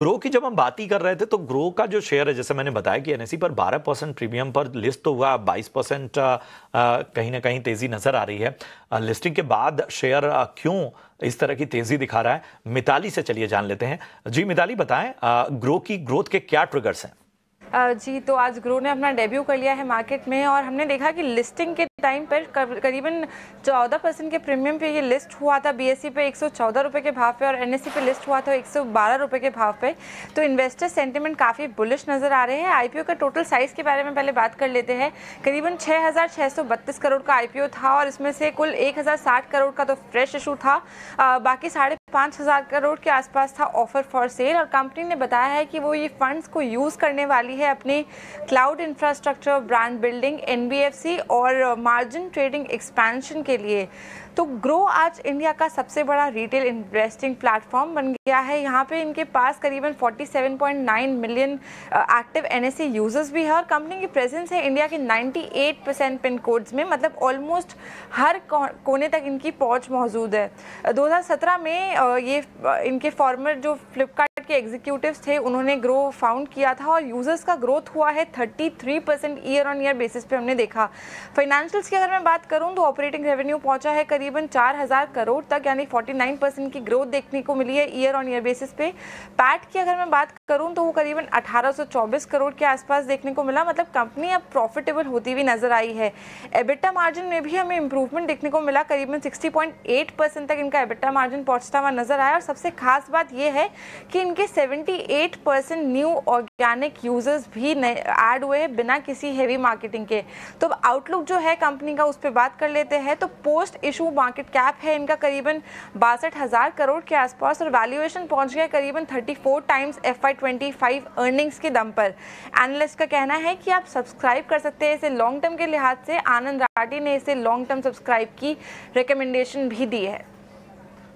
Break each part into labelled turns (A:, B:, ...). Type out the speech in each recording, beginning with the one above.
A: Grow की जब हम बात ही कर रहे थे तो ग्रो का जो शेयर है, जैसे मैंने बताया कि एनएसई पर 12% प्रीमियम पर लिस्ट तो हुआ, 22% कहीं ना कहीं तेजी नजर आ रही है। लिस्टिंग के बाद शेयर क्यों इस तरह की तेजी दिखा रहा है, मिताली से चलिए जान लेते हैं। जी मिताली, बताएं ग्रो की ग्रोथ के क्या ट्रिगर्स हैं?
B: जी, तो आज ग्रो ने अपना डेब्यू कर लिया है मार्केट में और हमने देखा कि लिस्टिंग के टाइम पर करीबन 14% के प्रीमियम पे ये लिस्ट हुआ था। बीएसई पे 114 रुपये के भाव पे और एनएसई पे लिस्ट हुआ था 112 रुपये के भाव पे। तो इन्वेस्टर सेंटिमेंट काफ़ी बुलिश नज़र आ रहे हैं। आईपीओ का टोटल साइज़ के बारे में पहले बात कर लेते हैं। करीबन 6,632 करोड़ का आईपीओ था और इसमें से कुल 1,060 करोड़ का तो फ्रेश इशू था, बाकी 5,500 करोड़ के आसपास था ऑफर फॉर सेल। और कंपनी ने बताया है कि वो ये फंड्स को यूज़ करने वाली है अपने cloud infrastructure, brand building, NBFC और मार्जिन ट्रेडिंग एक्सपेंशन के लिए। तो ग्रो आज इंडिया का सबसे बड़ा रिटेल इन्वेस्टिंग प्लेटफॉर्म बन गया है। यहाँ पे इनके पास करीबन 47.9 मिलियन एक्टिव एनएसई यूजर्स भी है और कंपनी की प्रेजेंस है इंडिया के 98% पिन कोड्स में, मतलब ऑलमोस्ट हर कोने तक इनकी पहुँच मौजूद है। 2017 में ये इनके फॉर्मर जो फ्लिपकार्ट के एग्जीक्यूटिव्स थे, उन्होंने ग्रो फाउंड किया था और यूजर्स का ग्रोथ हुआ है 33% ईयर ऑन ईयर बेसिस पे हमने देखा। फाइनेंशियल्स की अगर मैं बात करूं तो ऑपरेटिंग रेवेन्यू पहुंचा है करीबन 4,000 करोड़ तक, यानी 49% की ग्रोथ देखने को मिली है ईयर ऑन ईयर बेसिस पे। पैट की अगर मैं बात करूं तो वो करीबन 1,824 करोड़ के आसपास देखने को मिला, मतलब कंपनी अब प्रॉफिटेबल होती हुई नजर आई है। एबिटा मार्जिन में भी हमें इंप्रूवमेंट देखने को मिला, करीबन 60.8% तक इनका एबिटा मार्जिन पहुंचता हुआ नजर आया। और सबसे खास बात यह है कि इनके 78% न्यू ऑर्गेनिक यूजर्स भी ऐड हुए हैं बिना किसी हेवी मार्केटिंग के। तो आउटलुक जो है कंपनी का, उस पर बात कर लेते हैं। तो पोस्ट इशू मार्केट कैप है इनका करीबन 62,000 करोड़ के आसपास और वैल्यूएशन पहुंच गया करीबन 34 टाइम्स FY25 अर्निंग्स के दम पर। एनालिस्ट का कहना है कि आप सब्सक्राइब कर सकते हैं इसे लॉन्ग टर्म के लिहाज से। आनंद राठी ने इसे लॉन्ग टर्म सब्सक्राइब की रिकमेंडेशन भी दी है।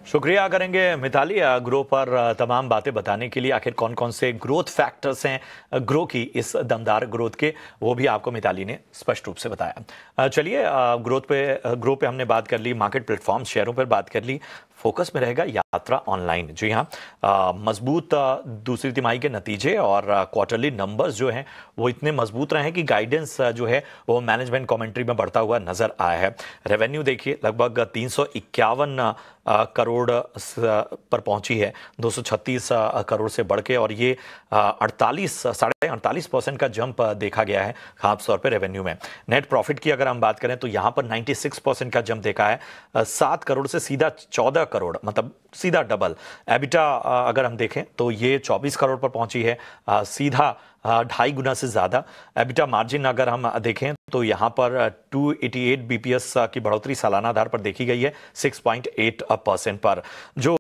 A: शुक्रिया करेंगे मिताली ग्रो पर तमाम बातें बताने के लिए। आखिर कौन कौन से ग्रोथ फैक्टर्स हैं ग्रो की इस दमदार ग्रोथ के, वो भी आपको मिताली ने स्पष्ट रूप से बताया। चलिए ग्रो पे हमने बात कर ली, मार्केट प्लेटफॉर्म शेयरों पर बात कर ली। फोकस में रहेगा यात्रा ऑनलाइन। जी हाँ, मजबूत दूसरी तिमाही के नतीजे और क्वार्टरली नंबर्स जो हैं वो इतने मजबूत रहे हैं कि गाइडेंस जो है वो मैनेजमेंट कमेंट्री में बढ़ता हुआ नजर आया है। रेवेन्यू देखिए लगभग 351 करोड़ पर पहुंची है, 236 करोड़ से बढ़ के, और ये 48% का जंप देखा गया है खास तौर पे रेवेन्यू में। नेट प्रॉफिट की अगर हम बात करें तो यहाँ पर 96% का जंप देखा है, 7 करोड़ से सीधा 14 करोड़, मतलब सीधा डबल। एबिटा अगर हम देखें तो ये 24 करोड़ पर पहुंची है, सीधा 2.5 गुना से ज़्यादा। एबिटा मार्जिन अगर हम देखें तो यहाँ पर 288 BPS की बढ़ोतरी सालाना आधार पर देखी गई है 6.8% पर। जो